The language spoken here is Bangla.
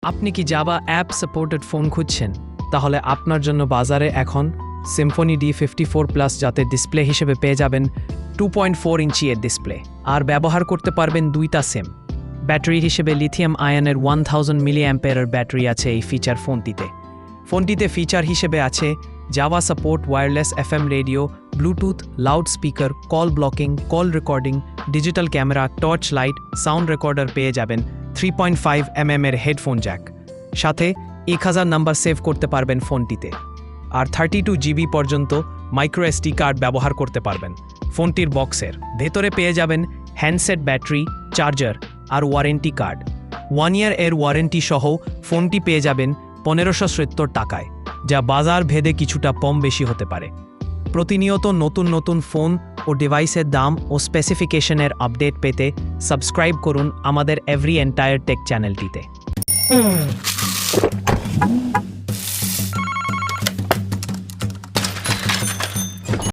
আপনি কি জাভা অ্যাপ সাপোর্টেড ফোন খুঁজছেন? তাহলে আপনার জন্য বাজারে এখন সিম্ফনি D54+ যাতে ডিসপ্লে হিসেবে পেয়ে যাবেন 2.4 ইঞ্চি এর ডিসপ্লে আর ব্যবহার করতে পারবেন দুইটা সিম। ব্যাটারি হিসেবে লিথিয়াম আয়নের 1000 মিলি অ্যাম্পিয়ারের ব্যাটারি আছে এই ফিচার ফোনটিতে ফিচার হিসেবে আছে Java support, wireless FM radio, Bluetooth, loud speaker, call blocking, call recording, digital camera, torch light, sound recorder পেয়ে যাবেন, 3.5mm এর হেডফোন জ্যাক, সাথে 1000 নাম্বার সেভ করতে পারবেন ফোনটিতে, আর 32GB পর্যন্ত মাইক্রো SD কার্ড ব্যবহার করতে পারবেন। ফোনটির বক্সের ভেতরে পেয়ে যাবেন হ্যান্ডসেট ব্যাটারি, চার্জার আর ওয়ারেন্টি কার্ড। 1 ইয়ার এর ওয়ারেন্টি সহ ফোনটি পেয়ে যাবেন 1570 টাকায়, যা বাজার ভেদে কিছুটা কম বেশি হতে পারে। প্রতিনিয়ত নতুন ফোন ও ডিভাইসের দাম ও স্পেসিফিকেশনের আপডেট পেতে সাবস্ক্রাইব করুন আমাদের এভরি এন্টায়ার টেক চ্যানেলটিতে।